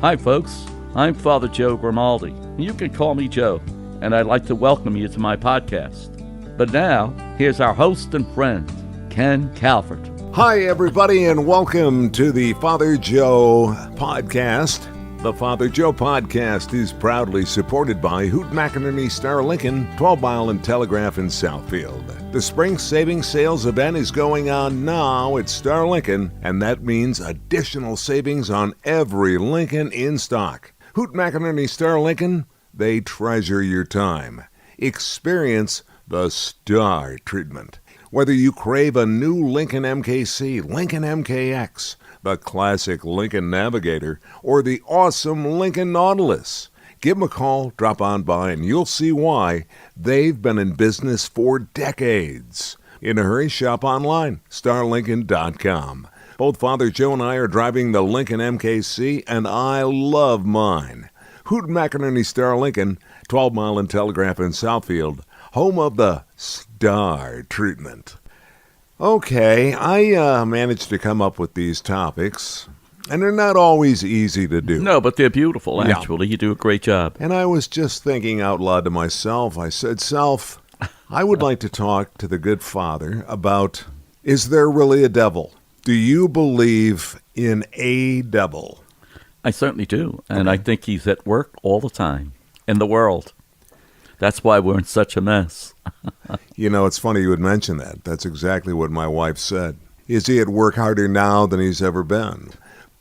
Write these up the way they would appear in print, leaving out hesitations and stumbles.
Hi, folks. I'm Father Joe Grimaldi. You can call me Joe, and I'd like to welcome you to my podcast. But now, here's our host and friend, Ken Calvert. Hi, everybody, and welcome to the Father Joe podcast. The Father Joe podcast is proudly supported by Hoot McInerney Star Lincoln, 12 Mile and Telegraph in Southfield. The spring savings sales event is going on now at Star Lincoln, and that means additional savings on every Lincoln in stock. Hoot McInerney Star Lincoln, they treasure your time. Experience the Star treatment. Whether you crave a new Lincoln MKC, Lincoln MKX, the classic Lincoln Navigator, or the awesome Lincoln Nautilus, give them a call, drop on by, and you'll see why. They've been in business for decades. In a hurry, shop online, starlincoln.com. Both Father Joe and I are driving the Lincoln MKC, and I love mine. Hoot McInerney Star Lincoln, 12 Mile and Telegraph in Southfield, home of the Star treatment. Okay, I managed to come up with these topics, and they're not always easy to do. No, but they're beautiful, actually. Yeah. You do a great job. And I was just thinking out loud to myself. I said, Self, I would like to talk to the good Father about, is there really a devil? Do you believe in a devil? I certainly do, and I think he's at work all the time in the world. That's why we're in such a mess. You know, it's funny you would mention that. That's exactly what my wife said. Is he at work harder now than he's ever been?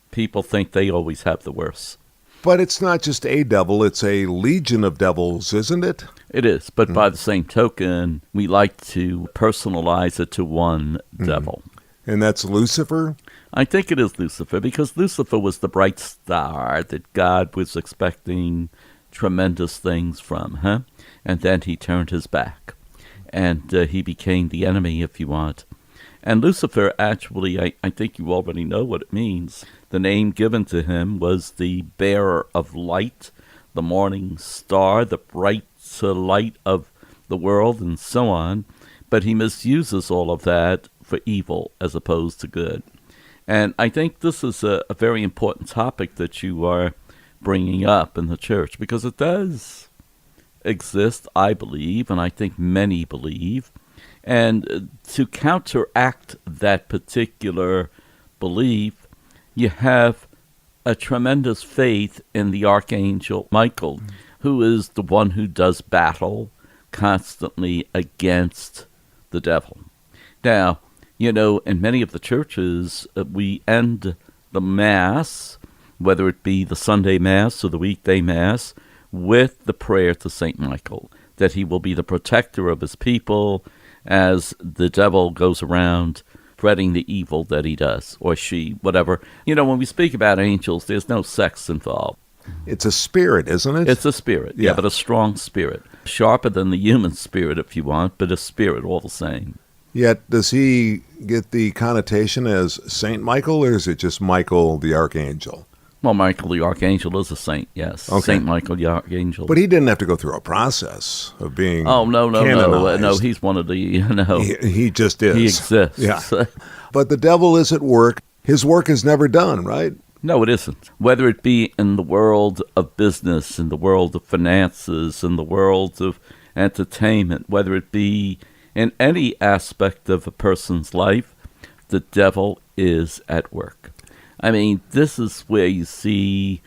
People think they always have the worst. But it's not just a devil, it's a legion of devils, isn't it? It is, but by the same token, we like to personalize it to one devil. And that's Lucifer? I think it is Lucifer, because Lucifer was the bright star that God was expecting tremendous things from, and then he turned his back, and he became the enemy, if you want. And Lucifer, actually, I think you already know what it means. The name given to him was the bearer of light, the morning star, the bright light of the world, and so on. But he misuses all of that for evil as opposed to good. And I think this is a very important topic that you are bringing up in the church, because it does exist, I believe, and I think many believe. And to counteract that particular belief, you have a tremendous faith in the Archangel Michael, who is the one who does battle constantly against the devil. Now, you know, in many of the churches, we end the Mass, whether it be the Sunday Mass or the weekday Mass, with the prayer to St. Michael, that he will be the protector of his people as the devil goes around spreading the evil that he does, or she, whatever. You know, when we speak about angels, there's no sex involved. It's a spirit, isn't it? It's a spirit, yeah, but a strong spirit. Sharper than the human spirit, if you want, but a spirit all the same. Yet, does he get the connotation as Saint Michael, or is it just Michael the Archangel? Well, Michael the Archangel is a saint, yes. Okay. Saint Michael the Archangel. But he didn't have to go through a process of being canonized. No, he's one of the, He just is. He exists. Yeah. But the devil is at work. His work is never done, right? No, it isn't. Whether it be in the world of business, in the world of finances, in the world of entertainment, whether it be in any aspect of a person's life, the devil is at work. I mean, this is where you see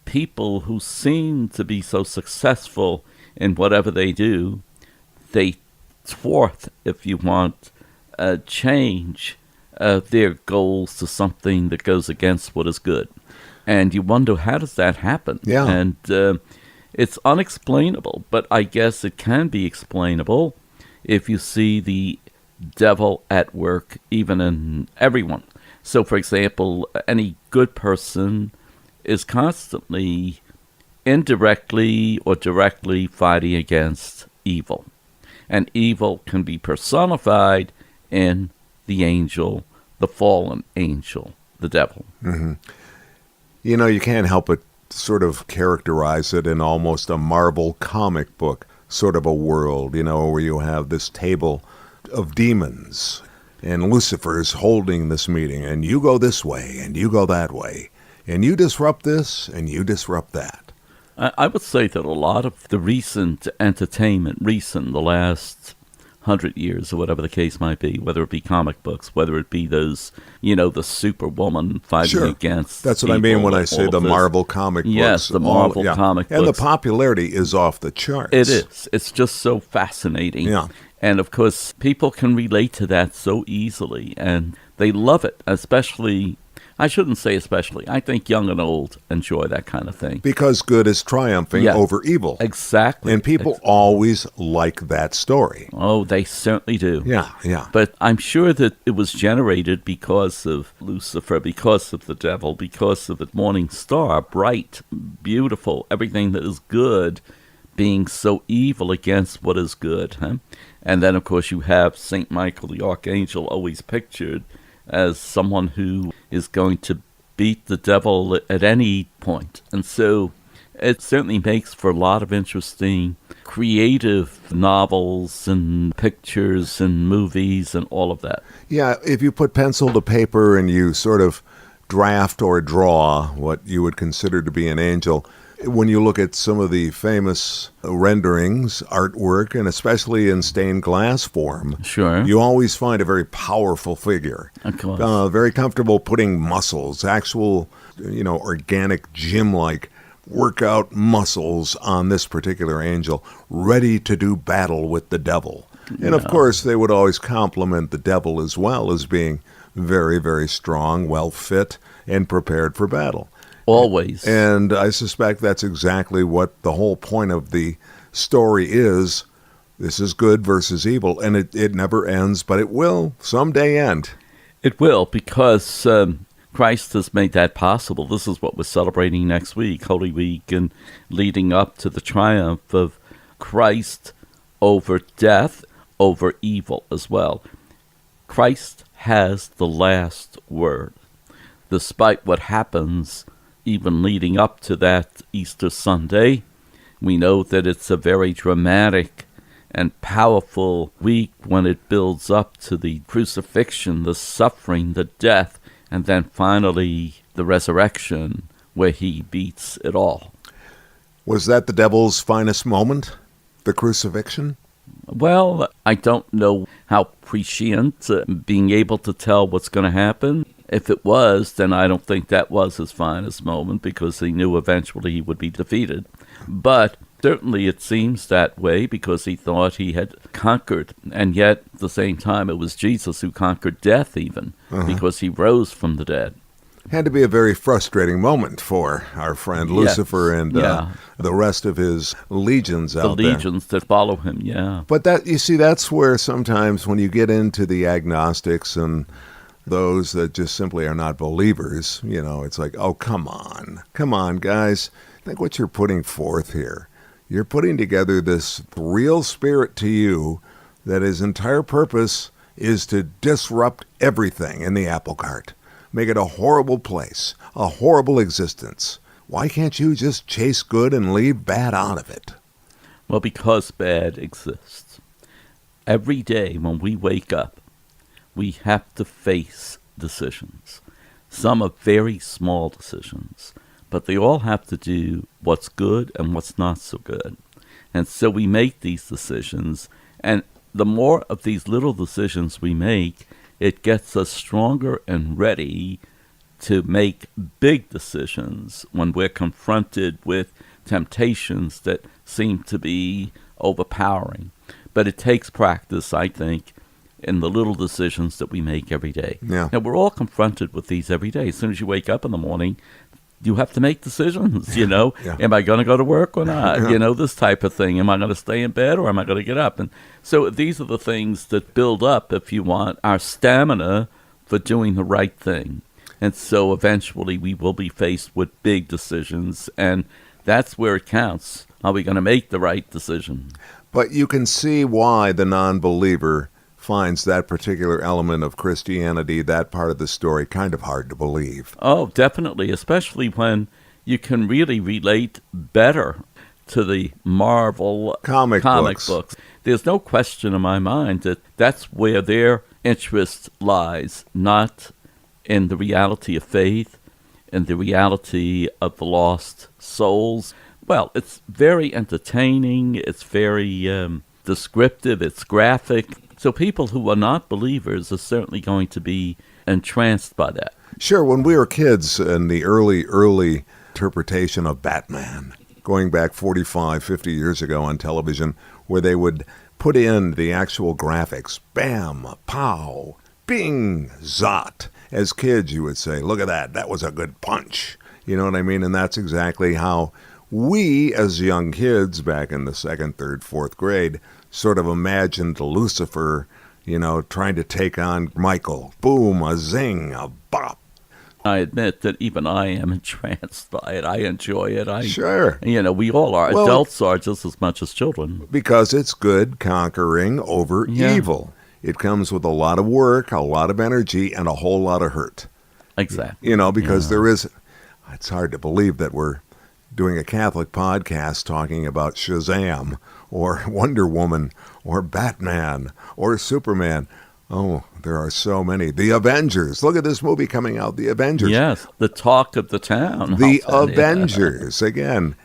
people who seem to be so successful in whatever they do, they thwart, if you want, change their goals to something that goes against what is good. And you wonder, how does that happen? Yeah. And it's unexplainable, but I guess it can be explainable if you see the devil at work even in everyone. So, for example, any good person is constantly, indirectly or directly fighting against evil. And evil can be personified in the angel, the fallen angel, the devil. Mm-hmm. You know, you can't help but sort of characterize it in almost a Marvel comic book sort of a world, you know, where you have this table of demons. And Lucifer's holding this meeting, and you go this way, and you go that way. and you disrupt this, and you disrupt that. I would say that a lot of the recent entertainment, the last 100 years or whatever the case might be, whether it be comic books, whether it be those, the Superwoman fighting against That's what I mean when I say the Marvel comic books. Yes, the Marvel comic books. And the popularity is off the charts. It is. It's just so fascinating. Yeah. And, of course, people can relate to that so easily, and they love it, especially... I shouldn't say especially. I think young and old enjoy that kind of thing. Because good is triumphing over evil. Exactly. And people always like that story. Oh, they certainly do. Yeah. But I'm sure that it was generated because of Lucifer, because of the devil, because of the morning star, bright, beautiful, everything that is good being so evil against what is good. Huh? And then, of course, you have St. Michael the Archangel always pictured as someone who is going to beat the devil at any point. And so it certainly makes for a lot of interesting creative novels and pictures and movies and all of that. Yeah, if you put pencil to paper and you sort of draft or draw what you would consider to be an angel, when you look at some of the famous renderings, artwork, and especially in stained glass form, you always find a very powerful figure. Of course. Very comfortable putting muscles, actual, organic gym-like workout muscles on this particular angel, ready to do battle with the devil. And of course, they would always compliment the devil as well as being very, very strong, well fit, and prepared for battle. Always. And I suspect that's exactly what the whole point of the story is. This is good versus evil, and it never ends, but it will someday end. It will, because Christ has made that possible. This is what we're celebrating next week, Holy Week, and leading up to the triumph of Christ over death, over evil as well. Christ has the last word. Despite what happens even leading up to that Easter Sunday, we know that it's a very dramatic and powerful week when it builds up to the crucifixion, the suffering, the death, and then finally the resurrection where he beats it all. Was that the devil's finest moment, the crucifixion? Well, I don't know how prescient being able to tell what's going to happen. If it was, then I don't think that was his finest moment, because he knew eventually he would be defeated. But certainly it seems that way because he thought he had conquered. And yet, at the same time, it was Jesus who conquered death even, because he rose from the dead. Had to be a very frustrating moment for our friend Lucifer and the rest of his legions out there. The legions that follow him, But that, you see, that's where sometimes when you get into the agnostics and those that just simply are not believers, it's like, oh, come on, guys. Think what you're putting forth here. You're putting together this real spirit to you that his entire purpose is to disrupt everything in the apple cart. Make it a horrible place, a horrible existence. Why can't you just chase good and leave bad out of it? Well, because bad exists. Every day when we wake up, we have to face decisions. Some are very small decisions, but they all have to do what's good and what's not so good. And so we make these decisions, and the more of these little decisions we make, it gets us stronger and ready to make big decisions when we're confronted with temptations that seem to be overpowering. But it takes practice, I think, in the little decisions that we make every day. Yeah. Now, we're all confronted with these every day. As soon as you wake up in the morning, you have to make decisions, Yeah. Am I going to go to work or not? This type of thing. Am I going to stay in bed or am I going to get up? And so these are the things that build up, if you want, our stamina for doing the right thing. And so eventually we will be faced with big decisions, and that's where it counts. Are we going to make the right decision? But you can see why the non-believer finds that particular element of Christianity, that part of the story, kind of hard to believe. Oh, definitely, especially when you can really relate better to the Marvel comic books. There's no question in my mind that that's where their interest lies, not in the reality of faith, and the reality of the lost souls. Well, it's very entertaining. It's very descriptive. It's graphic. So people who are not believers are certainly going to be entranced by that. Sure, when we were kids in the early interpretation of Batman, going back 45, 50 years ago on television, where they would put in the actual graphics, bam, pow, bing, zot. As kids, you would say, look at that, that was a good punch. You know what I mean? And that's exactly how we, as young kids back in the 2nd, 3rd, 4th grade, sort of imagined Lucifer, trying to take on Michael. Boom, a zing, a bop. I admit that even I am entranced by it. I enjoy it. Sure. We all are. Well, adults are just as much as children. Because it's good conquering over evil. It comes with a lot of work, a lot of energy, and a whole lot of hurt. Exactly. Because there is, it's hard to believe that we're doing a Catholic podcast talking about Shazam or Wonder Woman or Batman or Superman. Oh, there are so many. The Avengers. Look at this movie coming out, The Avengers. Yes, the talk of the town. The Avengers. Again,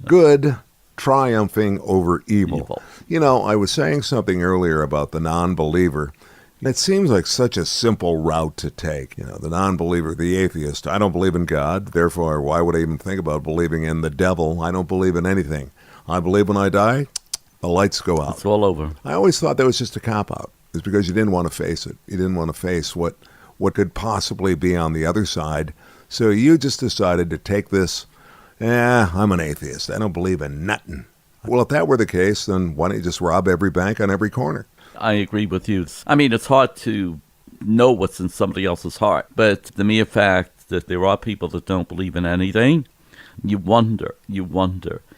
good triumphing over evil. I was saying something earlier about the non-believer. It seems like such a simple route to take. The non-believer, the atheist. I don't believe in God, therefore why would I even think about believing in the devil? I don't believe in anything. I believe when I die, the lights go out. It's all over. I always thought that was just a cop-out. It's because you didn't want to face it. You didn't want to face what could possibly be on the other side. So you just decided to take this, I'm an atheist. I don't believe in nothing. Well, if that were the case, then why don't you just rob every bank on every corner? I agree with you. I mean, it's hard to know what's in somebody else's heart. But the mere fact that there are people that don't believe in anything, you wonder.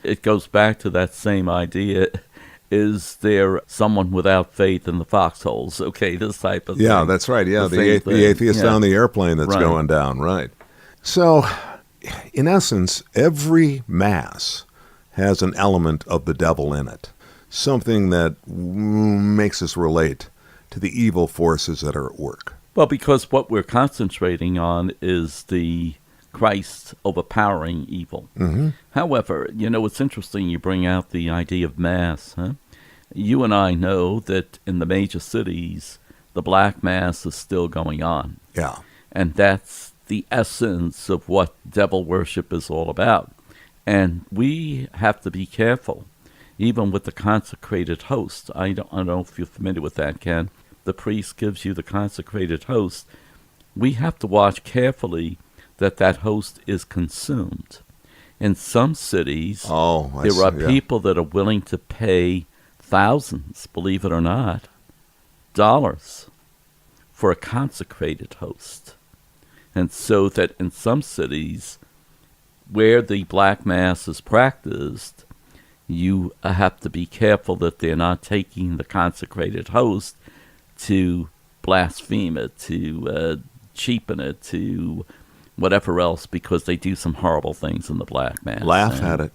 It goes back to that same idea. Is there someone without faith in the foxholes? Okay, this type of thing. Yeah, that's right. Yeah, the atheist on the airplane that's going down, right. So, in essence, every Mass has an element of the devil in it, something that makes us relate to the evil forces that are at work. Well, because what we're concentrating on is the Christ overpowering evil. Mm-hmm. However, it's interesting you bring out the idea of Mass. Huh? You and I know that in the major cities, the Black Mass is still going on. Yeah. And that's the essence of what devil worship is all about. And we have to be careful, even with the consecrated host. I don't know if you're familiar with that, Ken. The priest gives you the consecrated host. We have to watch carefully that host is consumed. In some cities, there are people that are willing to pay thousands, believe it or not, dollars for a consecrated host. And so that in some cities where the Black Mass is practiced, you have to be careful that they're not taking the consecrated host to blaspheme it, to cheapen it, to whatever else, because they do some horrible things in the Black Mass. Laugh at it.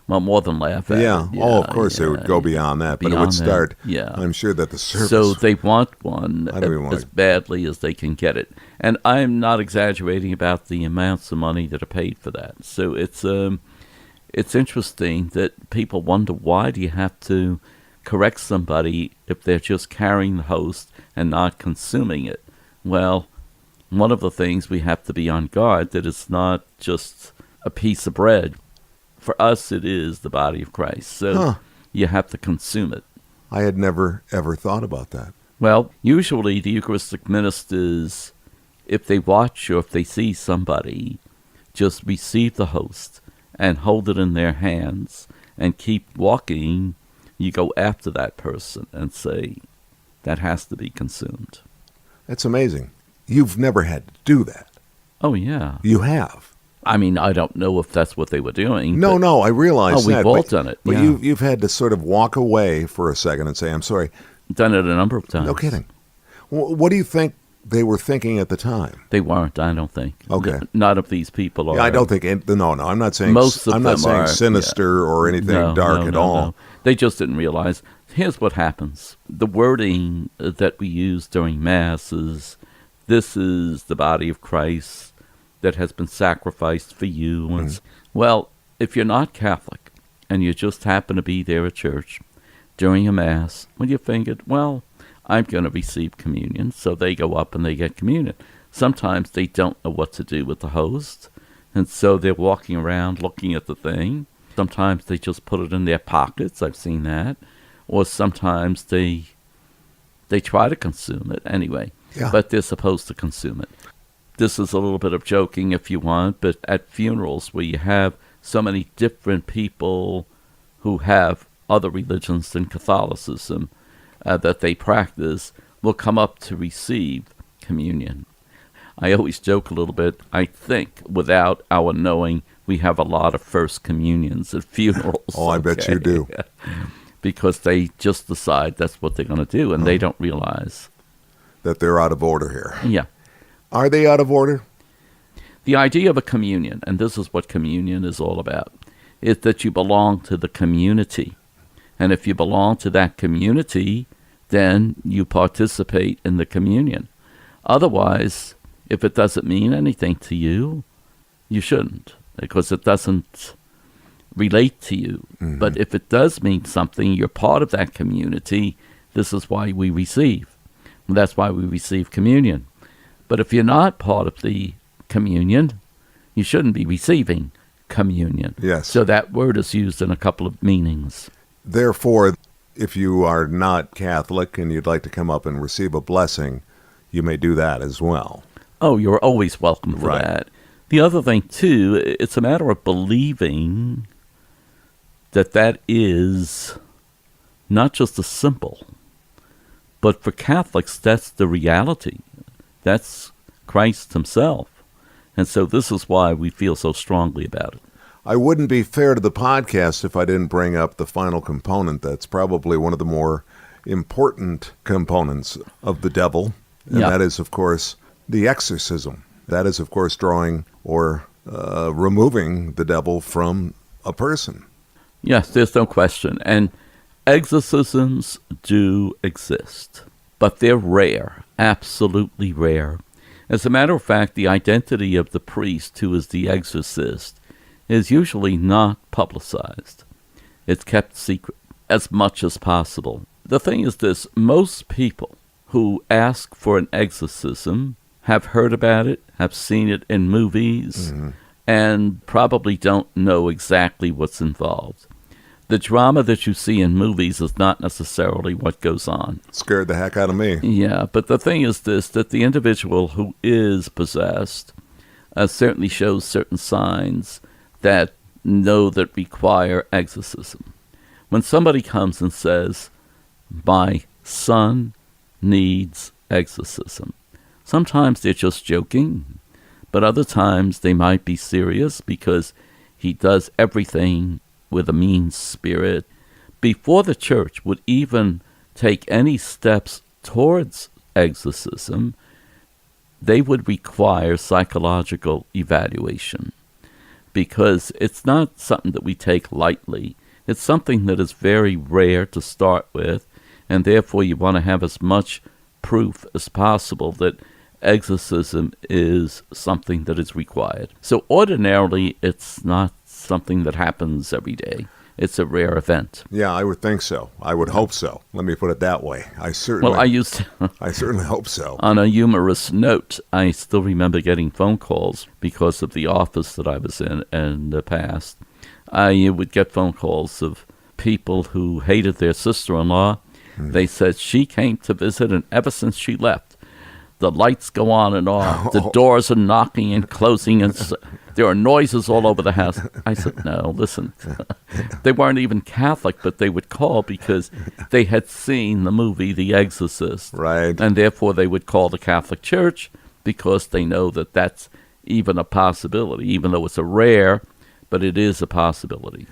Well, more than laugh at it. Yeah. Oh, of course they would go beyond that, but it would start. Yeah. I'm sure that the service. So they want one as badly as they can get it. And I'm not exaggerating about the amounts of money that are paid for that. So it's interesting that people wonder, why do you have to correct somebody if they're just carrying the host and not consuming it? Well, one of the things we have to be on guard that it's not just a piece of bread. For us, it is the body of Christ. So you have to consume it. I had never, ever thought about that. Well, usually the Eucharistic ministers, if they watch or if they see somebody just receive the host and hold it in their hands and keep walking, you go after that person and say, that has to be consumed. That's amazing. You've never had to do that. Oh, yeah. You have. I mean, I don't know if that's what they were doing. No, I realize that. We've all done it. But you've had to sort of walk away for a second and say, I'm sorry. Done it a number of times. No kidding. What do you think they were thinking at the time? They weren't, I don't think. Okay. None of these people are. Yeah, I don't think. No, I'm not saying. Most of I'm them not saying are, sinister or anything dark at all. No. They just didn't realize. Here's what happens. The wording that we use during Mass is, this is the body of Christ. that has been sacrificed for you. And well, if you're not Catholic and you just happen to be there at church during a Mass, when you figured, well, I'm going to receive communion, so they go up and they get communion. Sometimes they don't know what to do with the host, and so they're walking around looking at the thing. Sometimes they just put it in their pockets. I've seen that. Or sometimes they try to consume it anyway, but they're supposed to consume it. This is a little bit of joking if you want, but at funerals where you have so many different people who have other religions than Catholicism that they practice will come up to receive communion. I always joke a little bit. I think without our knowing, we have a lot of first communions at funerals. Oh, I bet you do. Because they just decide that's what they're going to do, and they don't realize that they're out of order here. Yeah. Are they out of order? The idea of a communion, and this is what communion is all about, is that you belong to the community. And if you belong to that community, then you participate in the communion. Otherwise, if it doesn't mean anything to you, you shouldn't, because it doesn't relate to you. Mm-hmm. But if it does mean something, you're part of that community, this is why we receive. And that's why we receive communion. But if you're not part of the communion, you shouldn't be receiving communion. Yes. So that word is used in a couple of meanings. Therefore, if you are not Catholic and you'd like to come up and receive a blessing, you may do that as well. Oh, you're always welcome for that. The other thing, too, it's a matter of believing that is not just a symbol, but for Catholics, that's the reality. That's Christ himself. And so this is why we feel so strongly about it. I wouldn't be fair to the podcast if I didn't bring up the final component that's probably one of the more important components of the devil, and that is, of course, the exorcism. That is, of course, drawing or removing the devil from a person. Yes, there's no question. And exorcisms do exist, but they're rare, absolutely rare. As a matter of fact, the identity of the priest who is the exorcist is usually not publicized. It's kept secret as much as possible. The thing is this, most people who ask for an exorcism have heard about it, have seen it in movies, and probably don't know exactly what's involved. The drama that you see in movies is not necessarily what goes on. Scared the heck out of me. Yeah, but the thing is this, that the individual who is possessed certainly shows certain signs that require exorcism. When somebody comes and says, my son needs exorcism, sometimes they're just joking, but other times they might be serious because he does everything with a mean spirit. Before the church would even take any steps towards exorcism, they would require psychological evaluation, because it's not something that we take lightly. It's something that is very rare to start with, and therefore you want to have as much proof as possible that exorcism is something that is required. So ordinarily, it's not something that happens every day. It's a rare event. Yeah, I would think so. I would hope so. Let me put it that way. I certainly hope so. On a humorous note, I still remember getting phone calls because of the office that I was in the past. I would get phone calls of people who hated their sister-in-law. They said she came to visit, and ever since she left, the lights go on and off. The doors are knocking and closing, and there are noises all over the house. I said, no, listen. They weren't even Catholic, but they would call because they had seen the movie The Exorcist. Right. And therefore they would call the Catholic Church because they know that that's even a possibility, even though it's a rare, but it is a possibility.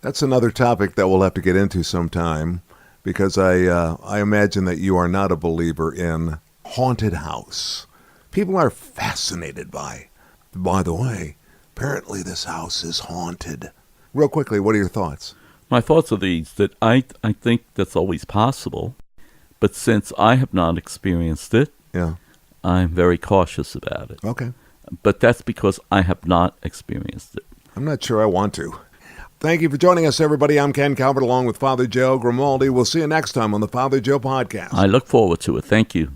That's another topic that we'll have to get into sometime, because I imagine that you are not a believer in haunted house. People are fascinated by the way, apparently this house is haunted. Real quickly, what are your thoughts? My thoughts are these, that I think that's always possible, but since I have not experienced it, I'm very cautious about it. Okay. but that's because I have not experienced it. I'm not sure I want to. Thank you for joining us, everybody. I'm Ken Calvert along with Father Joe Grimaldi. We'll see you next time on the Father Joe Podcast. I look forward to it. Thank you.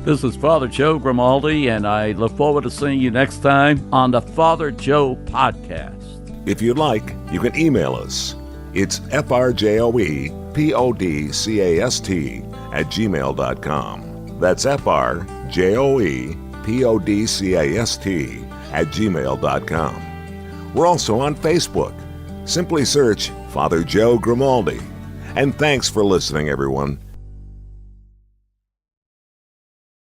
This is Father Joe Grimaldi, and I look forward to seeing you next time on the Father Joe Podcast. If you'd like, you can email us. It's frjoepodcast@gmail.com. That's frjoepodcast@gmail.com. We're also on Facebook. Simply search Father Joe Grimaldi. And thanks for listening, everyone.